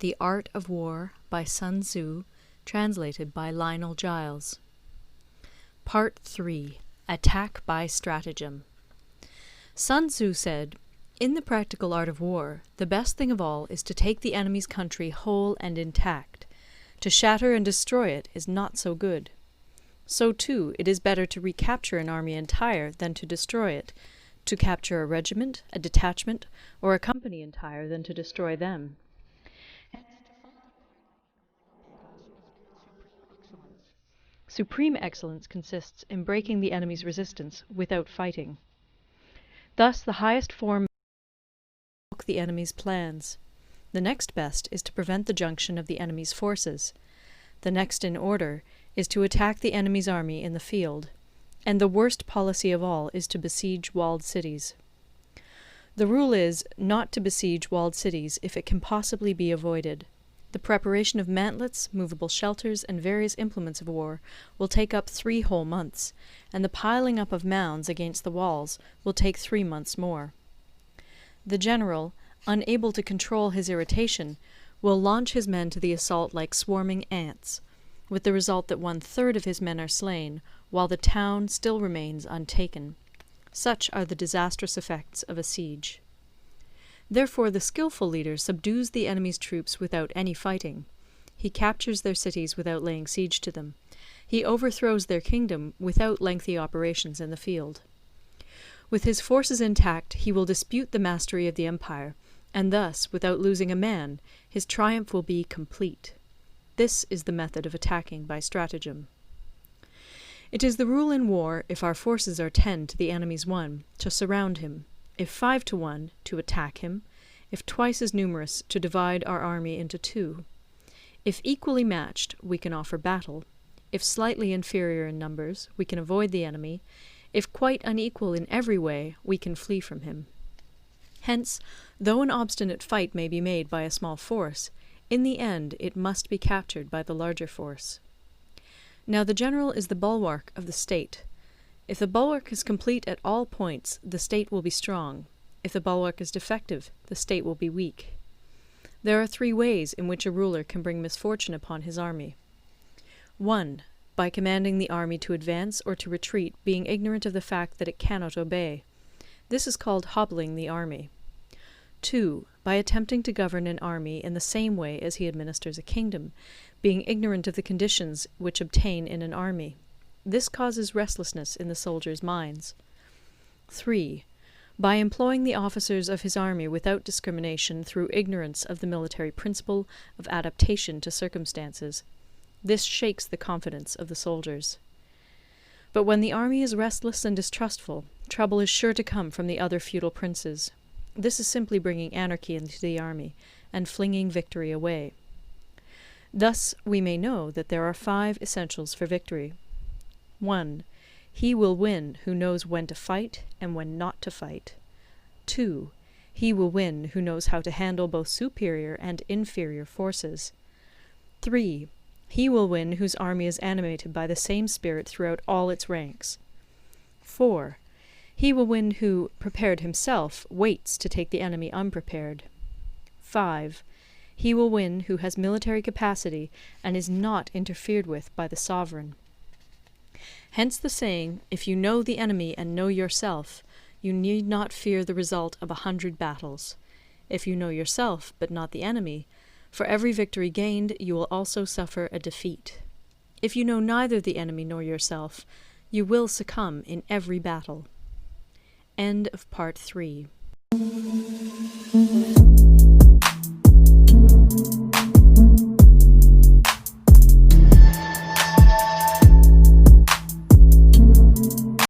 The Art of War by Sun Tzu, translated by Lionel Giles. Part 3. Attack by Stratagem. Sun Tzu said, "In the practical art of war, the best thing of all is to take the enemy's country whole and intact. To shatter and destroy it is not so good. So too, it is better to recapture an army entire than to destroy it, to capture a regiment, a detachment, or a company entire than to destroy them." Supreme excellence consists in breaking the enemy's resistance without fighting. Thus the highest form is to balk the enemy's plans. The next best is to prevent the junction of the enemy's forces. The next in order is to attack the enemy's army in the field. And the worst policy of all is to besiege walled cities. The rule is not to besiege walled cities if it can possibly be avoided. The preparation of mantlets, movable shelters, and various implements of war will take up 3 whole months, and the piling up of mounds against the walls will take 3 months more. The general, unable to control his irritation, will launch his men to the assault like swarming ants, with the result that 1/3 of his men are slain, while the town still remains untaken. Such are the disastrous effects of a siege. Therefore the skilful leader subdues the enemy's troops without any fighting. He captures their cities without laying siege to them. He overthrows their kingdom without lengthy operations in the field. With his forces intact, he will dispute the mastery of the empire, and thus, without losing a man, his triumph will be complete. This is the method of attacking by stratagem. It is the rule in war, if our forces are 10 to the enemy's 1, to surround him; if 5 to 1, to attack him; if twice as numerous, to divide our army into 2. If equally matched, we can offer battle; if slightly inferior in numbers, we can avoid the enemy; if quite unequal in every way, we can flee from him. Hence, though an obstinate fight may be made by a small force, in the end it must be captured by the larger force. Now the general is the bulwark of the state. If the bulwark is complete at all points, the state will be strong. If the bulwark is defective, the state will be weak. There are 3 ways in which a ruler can bring misfortune upon his army. 1. By commanding the army to advance or to retreat, being ignorant of the fact that it cannot obey. This is called hobbling the army. 2. By attempting to govern an army in the same way as he administers a kingdom, being ignorant of the conditions which obtain in an army. This causes restlessness in the soldiers' minds. 3. By employing the officers of his army without discrimination through ignorance of the military principle of adaptation to circumstances. This shakes the confidence of the soldiers. But when the army is restless and distrustful, trouble is sure to come from the other feudal princes. This is simply bringing anarchy into the army, and flinging victory away. Thus we may know that there are 5 essentials for victory. 1. He will win who knows when to fight and when not to fight. 2. He will win who knows how to handle both superior and inferior forces. 3. He will win whose army is animated by the same spirit throughout all its ranks. 4. He will win who, prepared himself, waits to take the enemy unprepared. 5. He will win who has military capacity and is not interfered with by the sovereign. Hence the saying, if you know the enemy and know yourself, you need not fear the result of 100 battles. If you know yourself, but not the enemy, for every victory gained you will also suffer a defeat. If you know neither the enemy nor yourself, you will succumb in every battle. End of Part 3.